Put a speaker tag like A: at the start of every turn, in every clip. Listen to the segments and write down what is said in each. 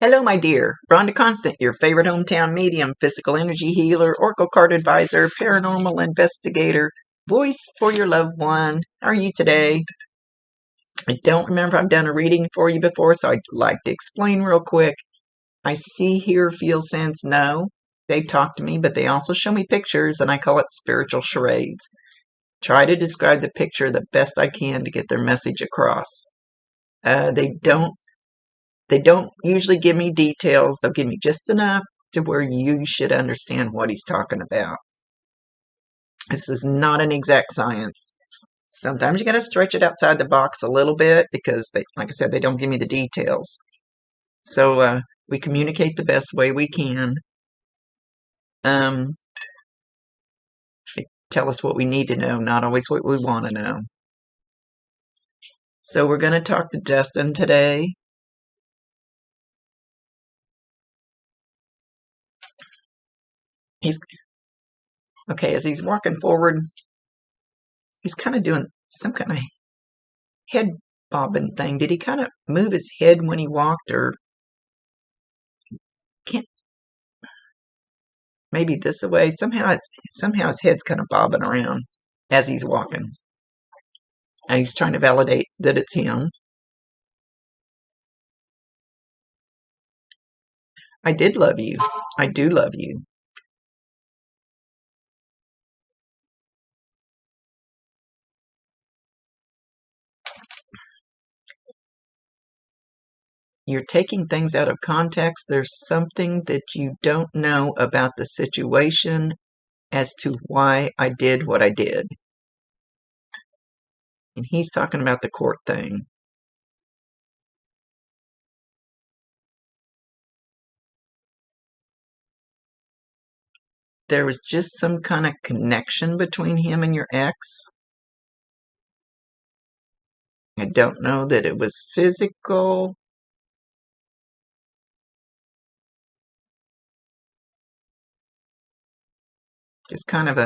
A: Hello, my dear. Rhonda Constant, your favorite hometown medium, physical energy healer, oracle card advisor, paranormal investigator, voice for your loved one. How are you today? I don't remember if I've done a reading for you before, so I'd like to explain real quick. I see, hear, feel, sense, know. They talk to me, but they also show me pictures, and I call it spiritual charades. Try to describe the picture the best I can to get their message across. They don't usually give me details. They'll give me just enough to where you should understand what he's talking about. This is not an exact science. Sometimes you got to stretch it outside the box a little bit because, like I said, they don't give me the details. So we communicate the best way we can. They tell us what we need to know, not always what we want to know. So we're going to talk to Dustin today. As he's walking forward, he's kind of doing some kind of head bobbing thing. Did he kind of move his head when he walked, or can't maybe this way? Somehow his head's kind of bobbing around as he's walking. And he's trying to validate that it's him. I did love you. I do love you. You're taking things out of context. There's something that you don't know about the situation as to why I did what I did. And he's talking about the court thing. There was just some kind of connection between him and your ex. I don't know that it was physical. Just kind of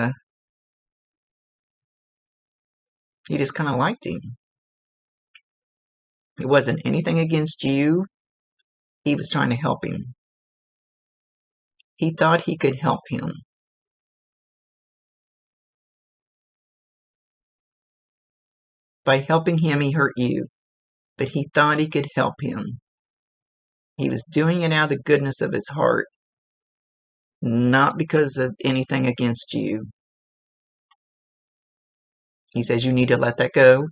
A: you just kind of liked him. It wasn't anything against you. He was trying to help him. He thought he could help him. By helping him, he hurt you. But he thought he could help him. He was doing it out of the goodness of his heart, not because of anything against you. He says you need to let that go.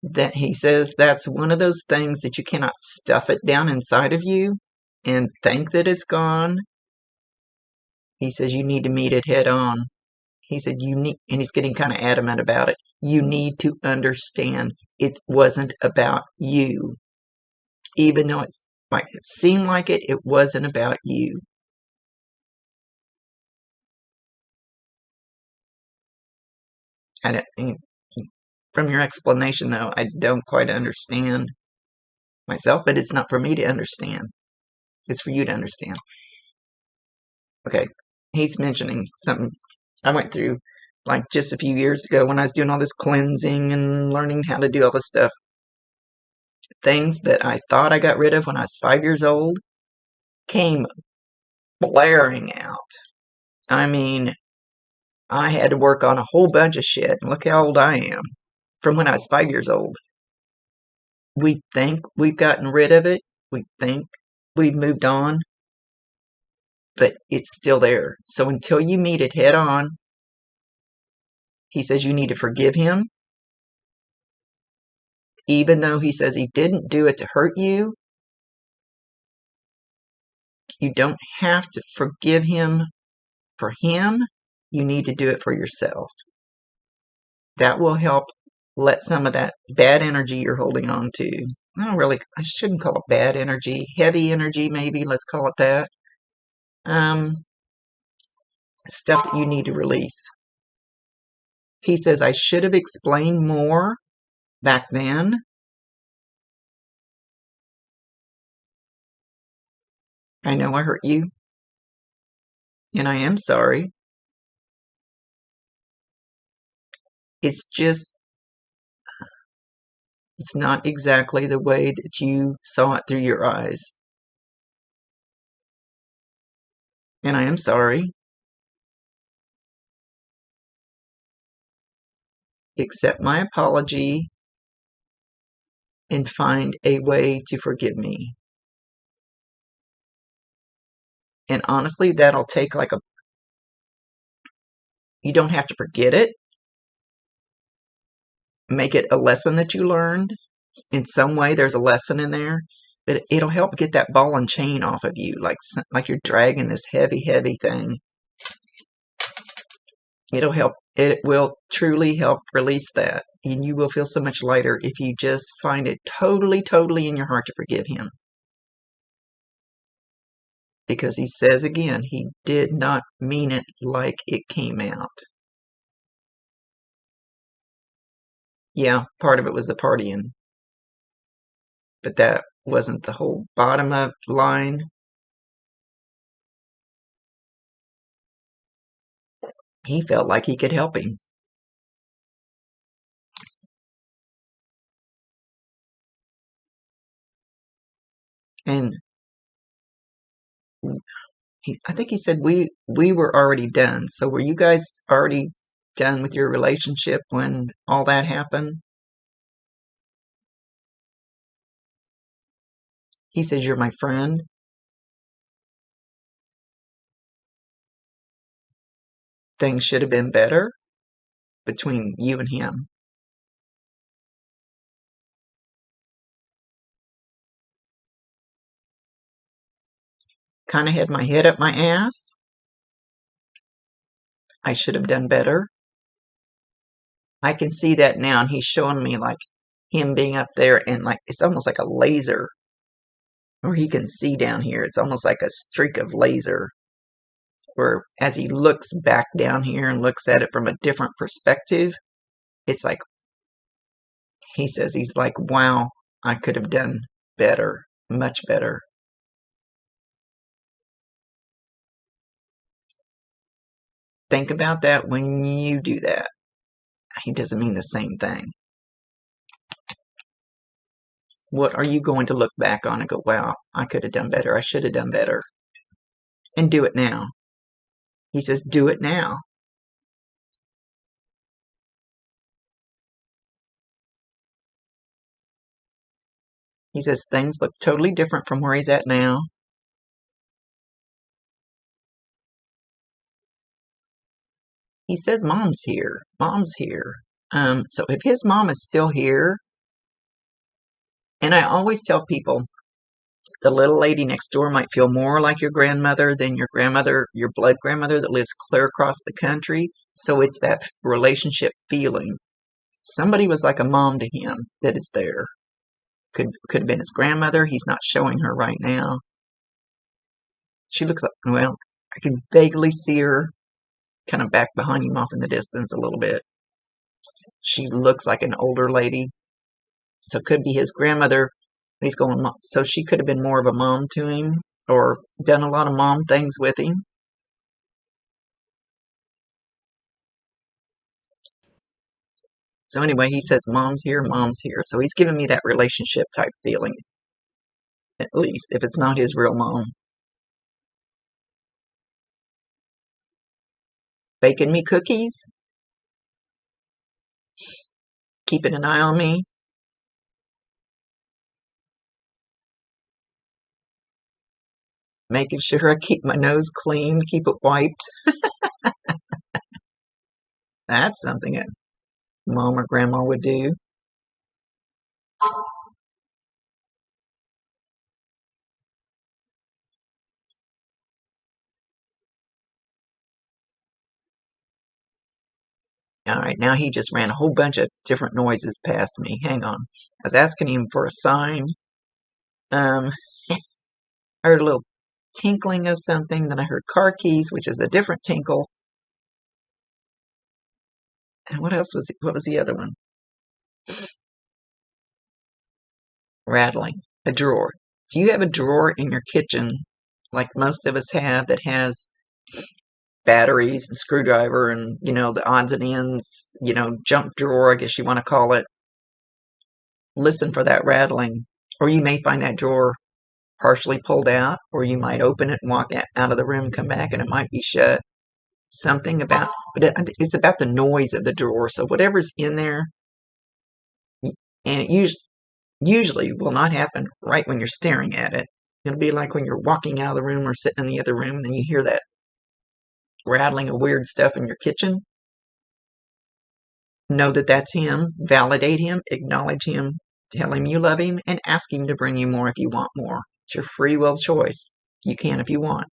A: That he says that's one of those things that you cannot stuff it down inside of you and think that it's gone. He says you need to meet it head on. He said you need, and he's getting kind of adamant about it. You need to understand it wasn't about you. Even though it might seem like it, it wasn't about you. From your explanation, though, I don't quite understand myself, but it's not for me to understand. It's for you to understand. Okay, he's mentioning something I went through like just a few years ago when I was doing all this cleansing and learning how to do all this stuff. Things that I thought I got rid of when I was 5 years old came blaring out. I mean, I had to work on a whole bunch of shit. Look how old I am from when I was 5 years old. We think we've gotten rid of it. We think we've moved on, but it's still there. So until you meet it head on, he says you need to forgive him. Even though he says he didn't do it to hurt you, you don't have to forgive him for him. You need to do it for yourself. That will help let some of that bad energy you're holding on to. I shouldn't call it bad energy. Heavy energy, maybe. Let's call it that. Stuff that you need to release. He says, I should have explained more back then. I know I hurt you. And I am sorry. It's just It's not exactly the way that you saw it through your eyes. And I am sorry. Accept my apology and find a way to forgive me. And honestly, that'll take like you don't have to forget it. Make it a lesson that you learned. In some way, there's a lesson in there, but it'll help get that ball and chain off of you, like you're dragging this heavy, heavy thing. It'll help. It will truly help release that, and you will feel so much lighter if you just find it totally, totally in your heart to forgive him. Because he says again, he did not mean it like it came out. Yeah, part of it was the partying, but that wasn't the whole bottom of line. He felt like he could help him. And I think he said we were already done. So were you guys already done with your relationship when all that happened? He says you're my friend. Things should have been better between you and him. Kind of had my head up my ass. I should have done better. I can see that now, and he's showing me like him being up there, and like it's almost like a laser, or he can see down here. It's almost like a streak of laser, where as he looks back down here and looks at it from a different perspective, it's like he says he's like, wow, I could have done better, much better. Think about that when you do that. He doesn't mean the same thing. What are you going to look back on and go, wow, I could have done better. I should have done better. And do it now. He says, do it now. He says, things look totally different from where he's at now. He says, mom's here. Mom's here. So if his mom is still here, and I always tell people, the little lady next door might feel more like your grandmother than your grandmother, your blood grandmother that lives clear across the country. So it's that relationship feeling. Somebody was like a mom to him that is there. Could have been his grandmother. He's not showing her right now. She looks like, well, I can vaguely see her kind of back behind him off in the distance a little bit. She looks like an older lady. So it could be his grandmother. He's going, so she could have been more of a mom to him or done a lot of mom things with him. So anyway, he says, mom's here, mom's here. So he's giving me that relationship type feeling, at least, if it's not his real mom. Baking me cookies, keeping an eye on me. Making sure I keep my nose clean, keep it wiped. That's something that mom or grandma would do. All right, now he just ran a whole bunch of different noises past me. Hang on. I was asking him for a sign. I heard a little tinkling of something. Then I heard car keys, which is a different tinkle. And what else was it? What was the other one? Rattling. A drawer. Do you have a drawer in your kitchen, like most of us have, that has batteries and screwdriver and, the odds and ends, junk drawer, I guess you want to call it? listen for that rattling, or you may find that drawer partially pulled out, or you might open it and walk out of the room and come back and it might be shut. Something about, but it's about the noise of the drawer. So whatever's in there, and it usually will not happen right when you're staring at it. It'll be like when you're walking out of the room or sitting in the other room, and then you hear that rattling of weird stuff in your kitchen. Know that that's him. Validate him. Acknowledge him. Tell him you love him, and ask him to bring you more if you want more. It's your free will choice. You can if you want.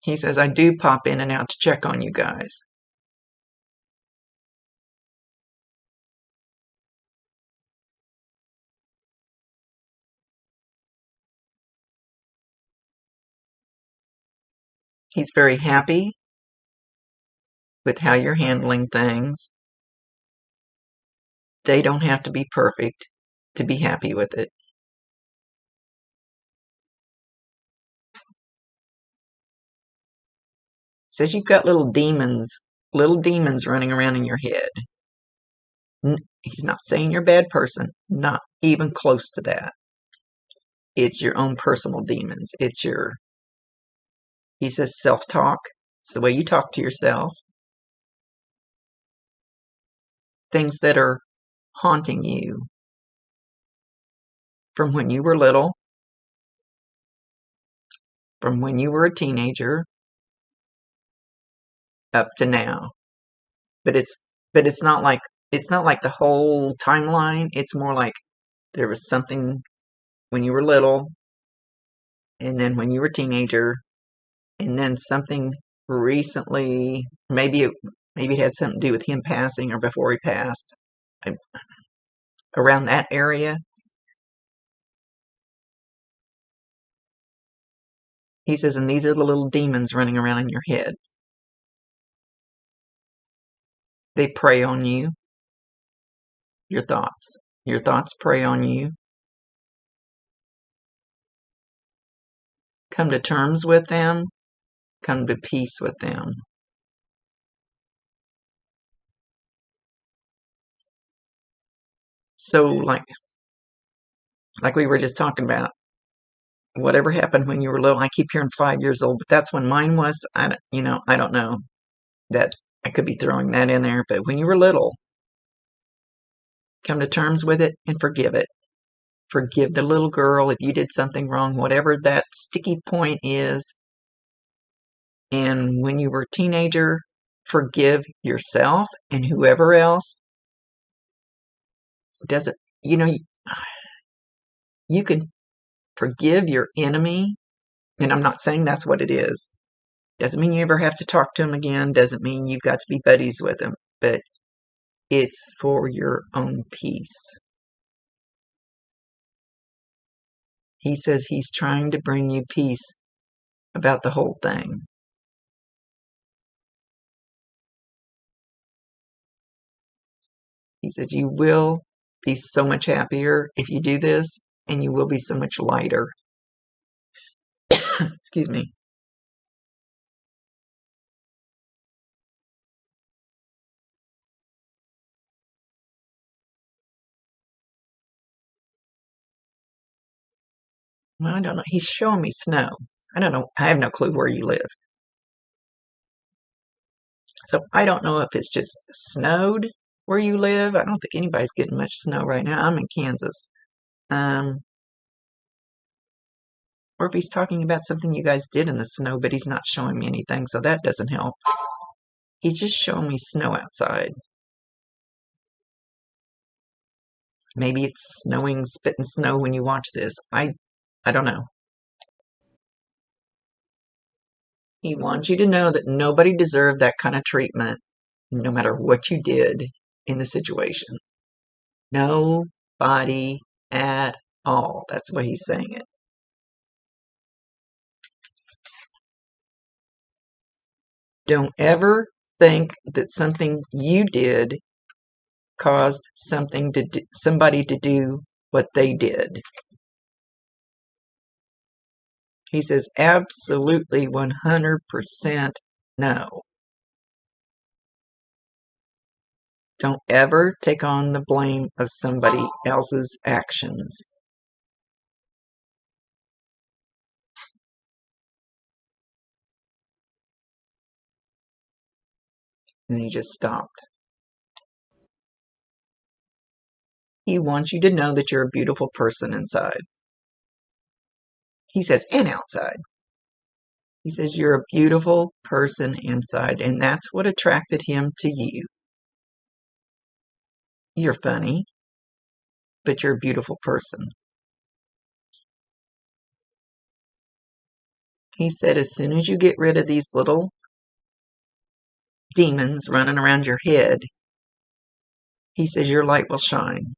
A: He says, I do pop in and out to check on you guys. He's very happy with how you're handling things. They don't have to be perfect to be happy with it. Says you've got little demons running around in your head. He's not saying you're a bad person, not even close to that. It's your own personal demons. He says self-talk. It's the way you talk to yourself. Things that are haunting you from when you were little, from when you were a teenager, up to now. But it's not like the whole timeline. It's more like there was something when you were little, and then when you were a teenager, and then something recently. Maybe it had something to do with him passing or before he passed. Around that area. He says, and these are the little demons running around in your head. They prey on you. Your thoughts. Your thoughts prey on you. Come to terms with them. Come to peace with them. So, like we were just talking about, whatever happened when you were little, I keep hearing 5 years old, but that's when mine was. I don't know. That I could be throwing that in there, but when you were little, come to terms with it and forgive it. Forgive the little girl if you did something wrong, whatever that sticky point is. And when you were a teenager, forgive yourself and whoever else doesn't. You can forgive your enemy, and I'm not saying that's what it is. Doesn't mean you ever have to talk to him again. Doesn't mean you've got to be buddies with him. But it's for your own peace. He says he's trying to bring you peace about the whole thing. He says you will be so much happier if you do this, and you will be so much lighter. Excuse me. Well, I don't know. He's showing me snow. I don't know. I have no clue where you live. So I don't know if it's just snowed where you live. I don't think anybody's getting much snow right now. I'm in Kansas. Or if he's talking about something you guys did in the snow, but he's not showing me anything, so that doesn't help. He's just showing me snow outside. Maybe it's snowing, spitting snow when you watch this. I don't know. He wants you to know that nobody deserved that kind of treatment, no matter what you did in the situation. Nobody at all. That's the way he's saying it. Don't ever think that something you did caused somebody to do what they did. He says, absolutely 100% no. Don't ever take on the blame of somebody else's actions. And he just stopped. He wants you to know that you're a beautiful person inside. He says, and outside. He says, you're a beautiful person inside, and that's what attracted him to you. You're funny, but you're a beautiful person. He said, as soon as you get rid of these little demons running around your head, he says, your light will shine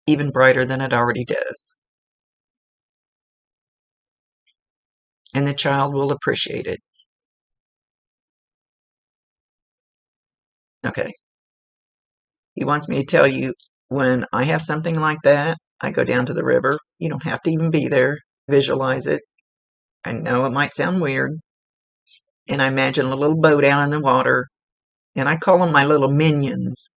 A: even brighter than it already does. And the child will appreciate it. Okay. He wants me to tell you, when I have something like that, I go down to the river. You don't have to even be there. Visualize it. I know it might sound weird. And I imagine a little boat out in the water. And I call them my little minions.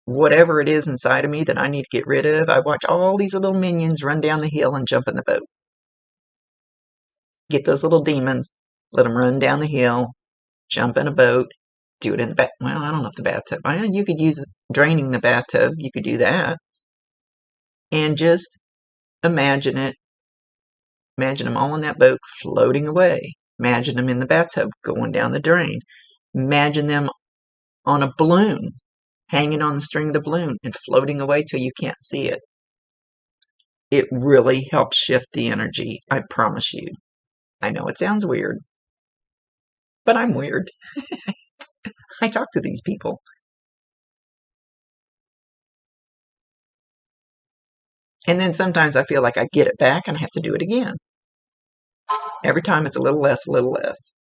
A: Whatever it is inside of me that I need to get rid of, I watch all these little minions run down the hill and jump in the boat. Get those little demons, let them run down the hill, jump in a boat, do it in the well, I don't know if the bathtub. You could use draining the bathtub. You could do that. And just imagine it. Imagine them all in that boat floating away. Imagine them in the bathtub going down the drain. Imagine them on a balloon, hanging on the string of the balloon and floating away till you can't see it. It really helps shift the energy, I promise you. I know it sounds weird, but I'm weird. I talk to these people. And then sometimes I feel like I get it back and I have to do it again. Every time it's a little less, a little less.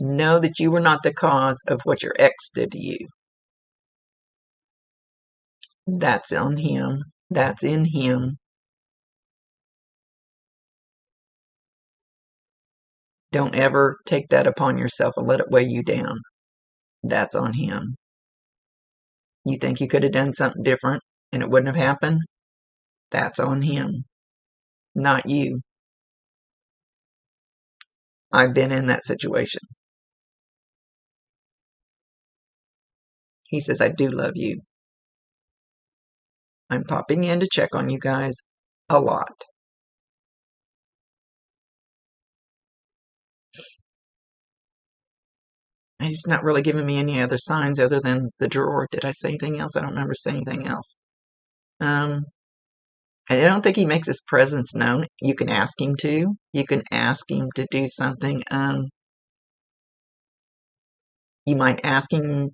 A: Know that you were not the cause of what your ex did to you. That's on him. That's in him. Don't ever take that upon yourself and let it weigh you down. That's on him. You think you could have done something different and it wouldn't have happened? That's on him, not you. I've been in that situation. He says, I do love you. I'm popping in to check on you guys a lot. He's not really giving me any other signs other than the drawer. Did I say anything else? I don't remember saying anything else. I don't think he makes his presence known. You can ask him to. You can ask him to do something. You might ask him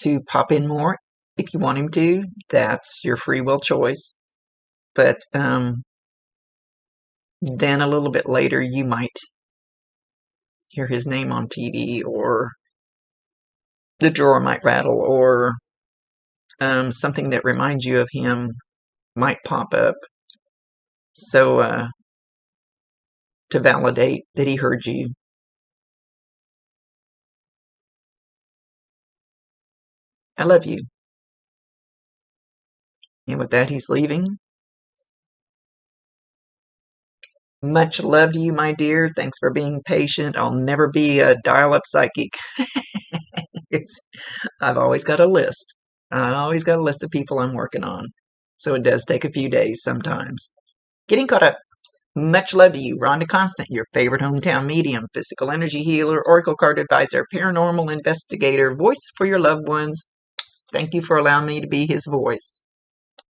A: to pop in more if you want him to. That's your free will choice. But then a little bit later, you might hear his name on TV, or the drawer might rattle, or something that reminds you of him might pop up. So to validate that he heard you. I love you. And with that, he's leaving. Much love to you, my dear. Thanks for being patient. I'll never be a dial-up psychic. I've always got a list. I always got a list of people I'm working on. So it does take a few days sometimes. Getting caught up. Much love to you. Rhonda Constant, your favorite hometown medium, physical energy healer, oracle card advisor, paranormal investigator, voice for your loved ones. Thank you for allowing me to be his voice.